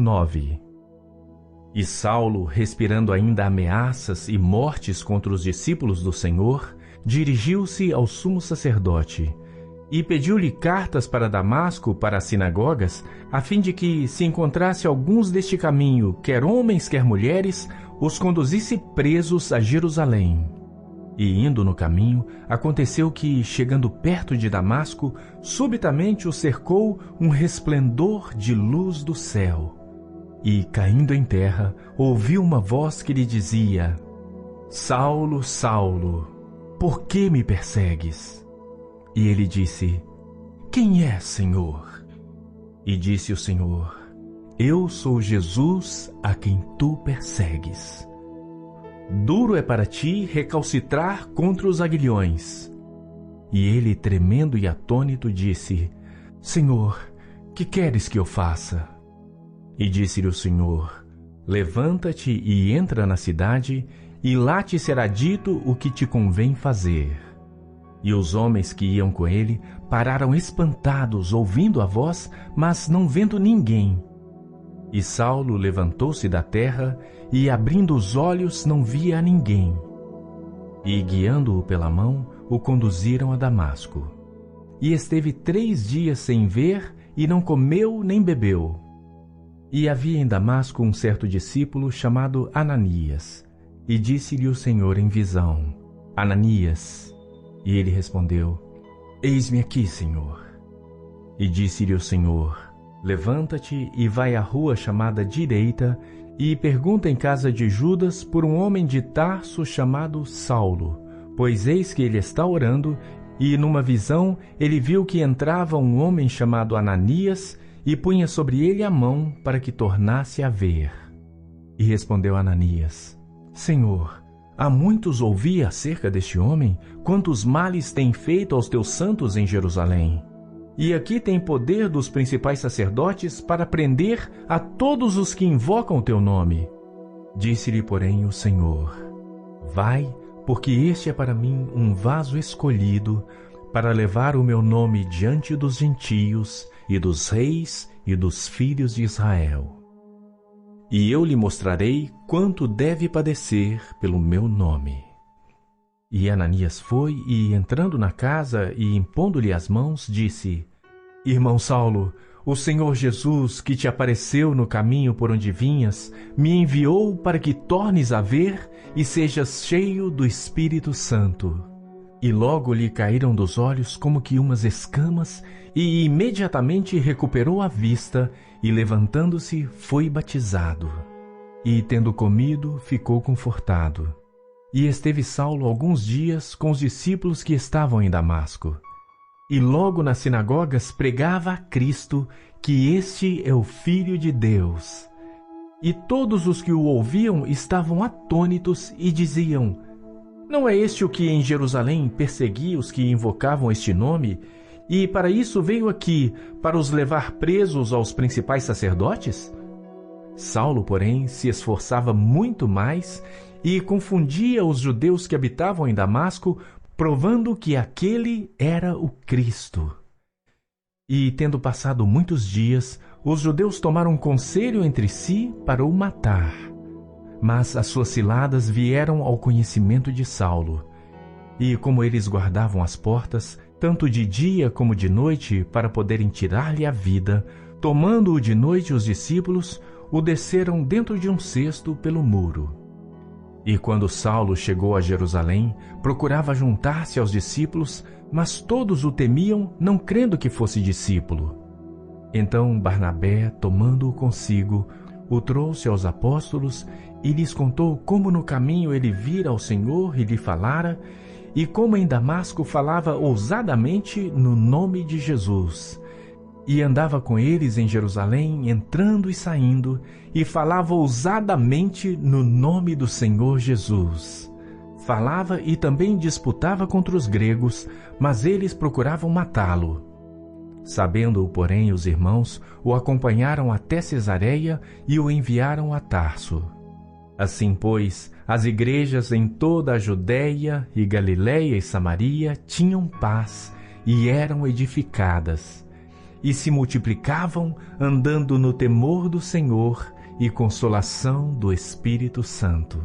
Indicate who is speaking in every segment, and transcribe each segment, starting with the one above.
Speaker 1: 9. E Saulo, respirando ainda ameaças e mortes contra os discípulos do Senhor, dirigiu-se ao sumo sacerdote e pediu-lhe cartas para Damasco, para as sinagogas, a fim de que, se encontrasse alguns deste caminho, quer homens, quer mulheres, os conduzisse presos a Jerusalém. E indo no caminho, aconteceu que, chegando perto de Damasco, subitamente o cercou um resplendor de luz do céu. E, caindo em terra, ouviu uma voz que lhe dizia: Saulo, Saulo, por que me persegues? E ele disse: Quem é, Senhor? E disse o Senhor: Eu sou Jesus a quem tu persegues. Duro é para ti recalcitrar contra os aguilhões. E ele, tremendo e atônito, disse: Senhor, que queres que eu faça? E disse-lhe o Senhor: Levanta-te e entra na cidade, e lá te será dito o que te convém fazer. E os homens que iam com ele pararam espantados, ouvindo a voz, mas não vendo ninguém. E Saulo levantou-se da terra, e abrindo os olhos não via a ninguém. E, guiando-o pela mão, o conduziram a Damasco. E esteve 3 dias sem ver, e não comeu nem bebeu. E havia em Damasco um certo discípulo chamado Ananias. E disse-lhe o Senhor em visão: Ananias. E ele respondeu: Eis-me aqui, Senhor. E disse-lhe o Senhor: Levanta-te e vai à rua chamada Direita, e pergunta em casa de Judas por um homem de Tarso chamado Saulo, pois eis que ele está orando, e numa visão ele viu que entrava um homem chamado Ananias, e punha sobre ele a mão para que tornasse a ver. E respondeu Ananias: Senhor, há muitos ouvi acerca deste homem, quantos males tem feito aos teus santos em Jerusalém. E aqui tem poder dos principais sacerdotes para prender a todos os que invocam o teu nome. Disse-lhe, porém, o Senhor: Vai, porque este é para mim um vaso escolhido, para levar o meu nome diante dos gentios e dos reis e dos filhos de Israel. E eu lhe mostrarei quanto deve padecer pelo meu nome. E Ananias foi, e entrando na casa e impondo-lhe as mãos, disse: Irmão Saulo, o Senhor Jesus, que te apareceu no caminho por onde vinhas, me enviou para que tornes a ver e sejas cheio do Espírito Santo. E logo lhe caíram dos olhos como que umas escamas, e imediatamente recuperou a vista, e levantando-se foi batizado. E tendo comido, ficou confortado. E esteve Saulo alguns dias com os discípulos que estavam em Damasco. E logo nas sinagogas pregava a Cristo, que este é o Filho de Deus. E todos os que o ouviam estavam atônitos e diziam: Não é este o que em Jerusalém perseguia os que invocavam este nome, e para isso veio aqui, para os levar presos aos principais sacerdotes? Saulo, porém, se esforçava muito mais e confundia os judeus que habitavam em Damasco, provando que aquele era o Cristo. E, tendo passado muitos dias, os judeus tomaram conselho entre si para o matar. Mas as suas ciladas vieram ao conhecimento de Saulo. E como eles guardavam as portas, tanto de dia como de noite, para poderem tirar-lhe a vida, tomando-o de noite os discípulos, o desceram dentro de um cesto pelo muro. E quando Saulo chegou a Jerusalém, procurava juntar-se aos discípulos, mas todos o temiam, não crendo que fosse discípulo. Então Barnabé, tomando-o consigo, o trouxe aos apóstolos e lhes contou como no caminho ele vira ao Senhor e lhe falara, e como em Damasco falava ousadamente no nome de Jesus. E andava com eles em Jerusalém, entrando e saindo, e falava ousadamente no nome do Senhor Jesus. Falava e também disputava contra os gregos, mas eles procuravam matá-lo. Sabendo-o, porém, os irmãos o acompanharam até Cesareia e o enviaram a Tarso. Assim, pois, as igrejas em toda a Judéia e Galiléia e Samaria tinham paz e eram edificadas. e se multiplicavam, andando no temor do Senhor e consolação do Espírito Santo.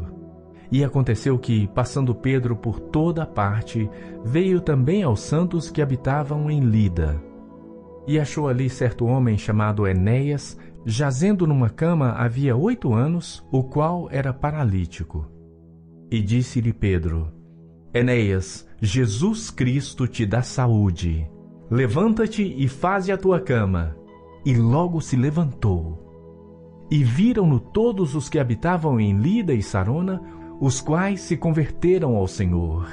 Speaker 1: E aconteceu que, passando Pedro por toda a parte, veio também aos santos que habitavam em Lida. E achou ali certo homem chamado Enéas, jazendo numa cama havia 8 anos, o qual era paralítico. E disse-lhe Pedro: Enéas, Jesus Cristo te dá saúde. Levanta-te e faze a tua cama. E logo se levantou. E viram-no todos os que habitavam em Lida e Sarona, os quais se converteram ao Senhor.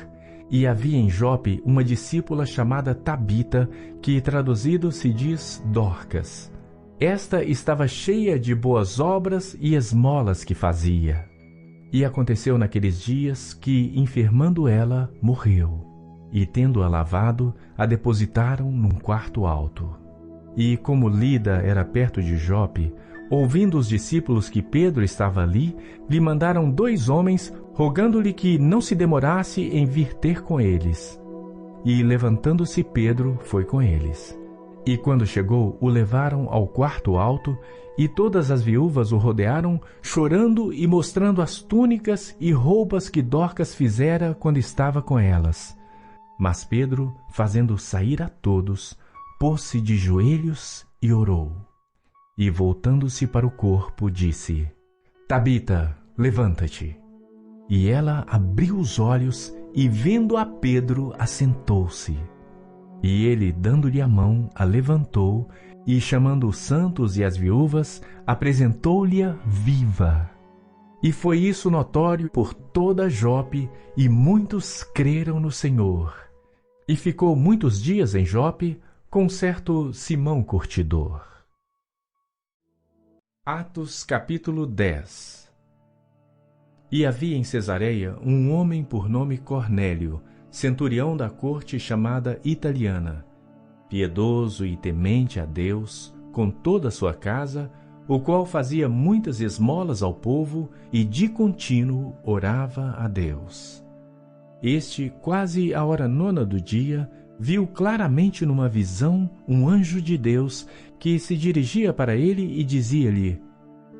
Speaker 1: E havia em Jope uma discípula chamada Tabita, que traduzido se diz Dorcas. Esta estava cheia de boas obras e esmolas que fazia. E aconteceu naqueles dias que, enfermando ela, morreu. E tendo-a lavado, a depositaram num quarto alto. E como Lida era perto de Jope, ouvindo os discípulos que Pedro estava ali, lhe mandaram 2 homens, rogando-lhe que não se demorasse em vir ter com eles. E levantando-se Pedro, foi com eles. E quando chegou, o levaram ao quarto alto, e todas as viúvas o rodearam, chorando e mostrando as túnicas e roupas que Dorcas fizera quando estava com elas. Mas Pedro, fazendo sair a todos, pôs-se de joelhos e orou. E voltando-se para o corpo, disse: Tabita, levanta-te. E ela abriu os olhos e, vendo a Pedro, assentou-se. E ele, dando-lhe a mão, a levantou e, chamando os santos e as viúvas, apresentou-lhe-a viva. E foi isso notório por toda Jope, e muitos creram no Senhor. E ficou muitos dias em Jope com certo Simão Curtidor. Atos capítulo 10. E havia em Cesareia um homem por nome Cornélio, centurião da corte chamada Italiana, piedoso e temente a Deus, com toda a sua casa, o qual fazia muitas esmolas ao povo e de contínuo orava a Deus. Este, quase à hora 9 do dia, viu claramente numa visão um anjo de Deus que se dirigia para ele e dizia-lhe: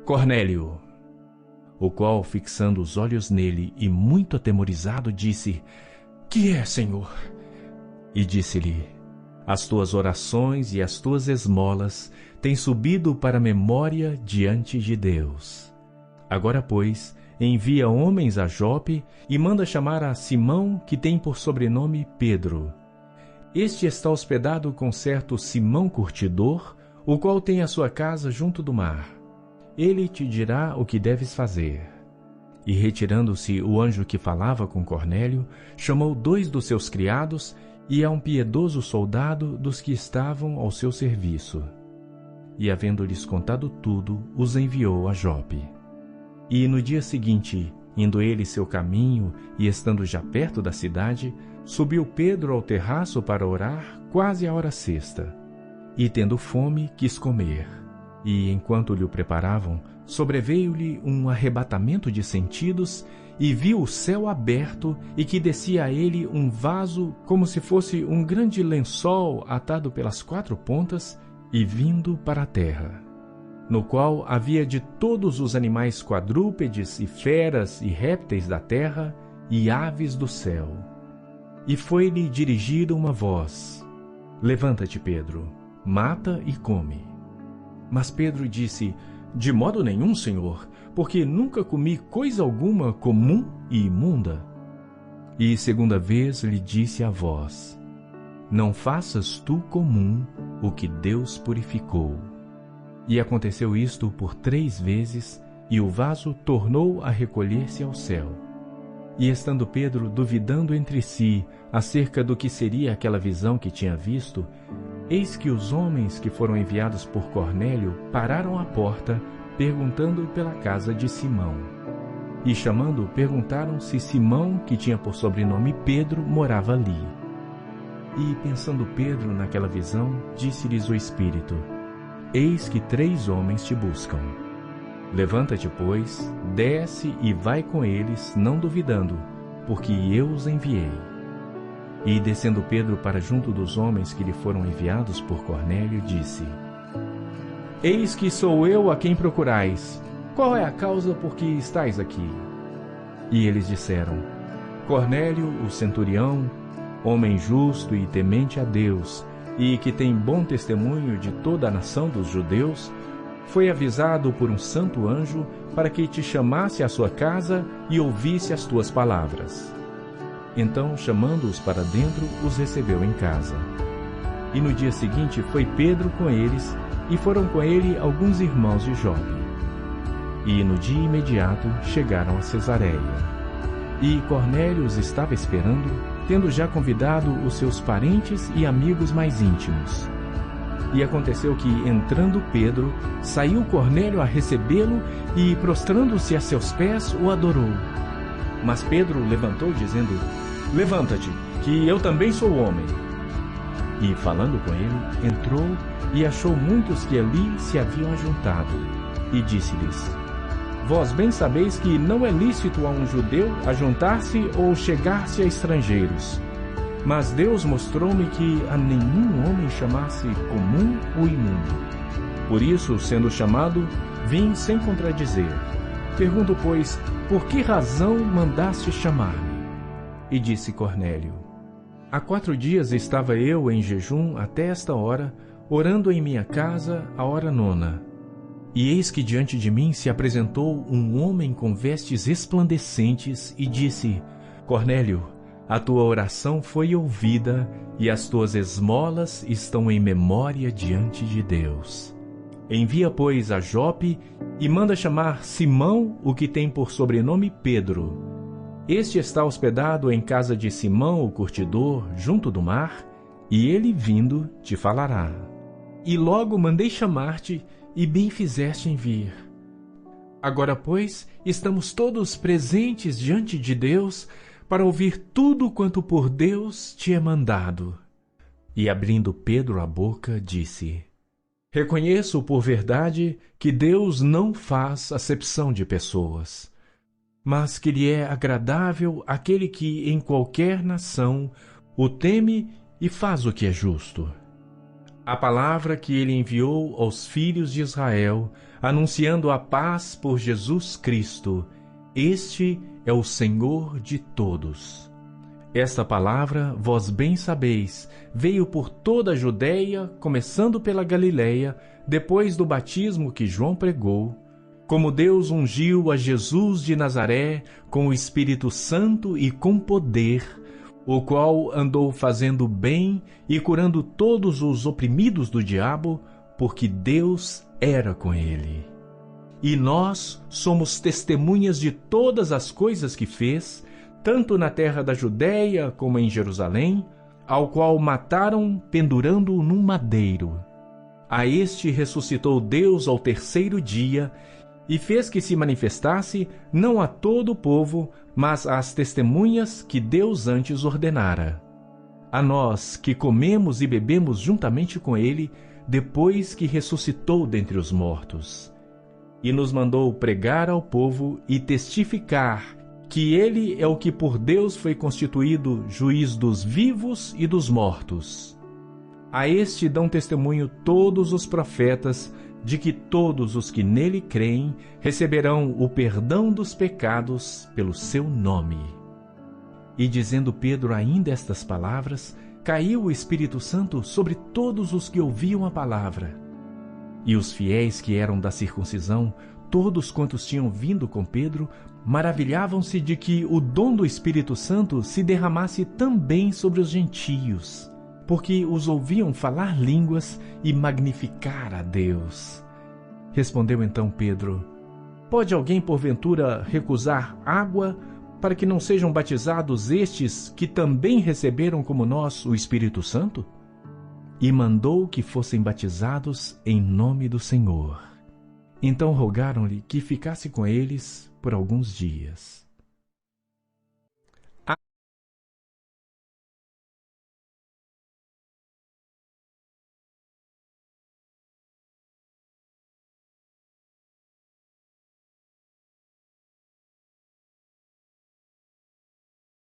Speaker 1: Cornélio. O qual, fixando os olhos nele e muito atemorizado, disse: Que é, Senhor? E disse-lhe: As tuas orações e as tuas esmolas têm subido para a memória diante de Deus. Agora, pois, envia homens a Jope e manda chamar a Simão, que tem por sobrenome Pedro. Este está hospedado com certo Simão Curtidor, o qual tem a sua casa junto do mar. Ele te dirá o que deves fazer. E retirando-se o anjo que falava com Cornélio, chamou 2 dos seus criados e a um piedoso soldado dos que estavam ao seu serviço. E, havendo-lhes contado tudo, os enviou a Jope. E no dia seguinte, indo ele seu caminho e estando já perto da cidade, subiu Pedro ao terraço para orar, quase à hora sexta. E, tendo fome, quis comer. E, enquanto lhe o preparavam, sobreveio-lhe um arrebatamento de sentidos, e viu o céu aberto, e que descia a ele um vaso, como se fosse um grande lençol atado pelas 4 pontas, e vindo para a terra, no qual havia de todos os animais quadrúpedes e feras e répteis da terra e aves do céu. E foi-lhe dirigida uma voz: Levanta-te, Pedro, mata e come. Mas Pedro disse: De modo nenhum, Senhor, porque nunca comi coisa alguma comum e imunda. E segunda vez lhe disse a voz: Não faças tu comum o que Deus purificou. E aconteceu isto por 3 vezes, e o vaso tornou a recolher-se ao céu. E estando Pedro duvidando entre si acerca do que seria aquela visão que tinha visto, eis que os homens que foram enviados por Cornélio pararam à porta, perguntando pela casa de Simão. E chamando, perguntaram se Simão, que tinha por sobrenome Pedro, morava ali. E pensando Pedro naquela visão, disse-lhes o Espírito: Eis que 3 homens te buscam. Levanta-te, pois, desce e vai com eles, não duvidando, porque eu os enviei. E, descendo Pedro para junto dos homens que lhe foram enviados por Cornélio, disse: Eis que sou eu a quem procurais. Qual é a causa por que estáis aqui? E eles disseram: Cornélio, o centurião, homem justo e temente a Deus, e que tem bom testemunho de toda a nação dos judeus, foi avisado por um santo anjo para que te chamasse à sua casa e ouvisse as tuas palavras. Então, chamando-os para dentro, os recebeu em casa. E no dia seguinte foi Pedro com eles, e foram com ele alguns irmãos de Jope. E no dia imediato chegaram a Cesareia. E Cornélio os estava esperando, tendo já convidado os seus parentes e amigos mais íntimos. E aconteceu que, entrando Pedro, saiu Cornélio a recebê-lo e, prostrando-se a seus pés, o adorou. Mas Pedro levantou, dizendo: Levanta-te, que eu também sou homem. E, falando com ele, entrou e achou muitos que ali se haviam ajuntado. E disse-lhes: Vós bem sabeis que não é lícito a um judeu ajuntar-se ou chegar-se a estrangeiros. Mas Deus mostrou-me que a nenhum homem chamasse comum ou imundo. Por isso, sendo chamado, vim sem contradizer. Pergunto, pois, por que razão mandaste chamar-me? E disse Cornélio: Há 4 dias estava eu em jejum até esta hora, orando em minha casa a hora 9. E eis que diante de mim se apresentou um homem com vestes resplandecentes e disse: Cornélio, a tua oração foi ouvida e as tuas esmolas estão em memória diante de Deus. Envia, pois, a Jope e manda chamar Simão, o que tem por sobrenome Pedro. Este está hospedado em casa de Simão, o curtidor, junto do mar, e ele, vindo, te falará. E logo mandei chamar-te, e bem fizeste em vir. Agora, pois, estamos todos presentes diante de Deus para ouvir tudo quanto por Deus te é mandado. E abrindo Pedro a boca, disse: Reconheço por verdade que Deus não faz acepção de pessoas, mas que lhe é agradável aquele que em qualquer nação o teme e faz o que é justo. A palavra que ele enviou aos filhos de Israel, anunciando a paz por Jesus Cristo, este é o Senhor de todos. Esta palavra, vós bem sabeis, veio por toda a Judéia, começando pela Galiléia, depois do batismo que João pregou, como Deus ungiu a Jesus de Nazaré com o Espírito Santo e com poder, o qual andou fazendo bem e curando todos os oprimidos do diabo, porque Deus era com ele. E nós somos testemunhas de todas as coisas que fez, tanto na terra da Judéia como em Jerusalém, ao qual mataram pendurando-o num madeiro. A este ressuscitou Deus ao 3º dia, e fez que se manifestasse não a todo o povo, mas às testemunhas que Deus antes ordenara. A nós que comemos e bebemos juntamente com ele, depois que ressuscitou dentre os mortos. E nos mandou pregar ao povo e testificar que ele é o que por Deus foi constituído juiz dos vivos e dos mortos. A este dão testemunho todos os profetas, de que todos os que nele creem receberão o perdão dos pecados pelo seu nome. E dizendo Pedro ainda estas palavras, caiu o Espírito Santo sobre todos os que ouviam a palavra. E os fiéis que eram da circuncisão, todos quantos tinham vindo com Pedro, maravilhavam-se de que o dom do Espírito Santo se derramasse também sobre os gentios, porque os ouviam falar línguas e magnificar a Deus. Respondeu então Pedro: Pode alguém porventura recusar água para que não sejam batizados estes que também receberam como nós o Espírito Santo? E mandou que fossem batizados em nome do Senhor. Então rogaram-lhe que ficasse com eles por alguns dias.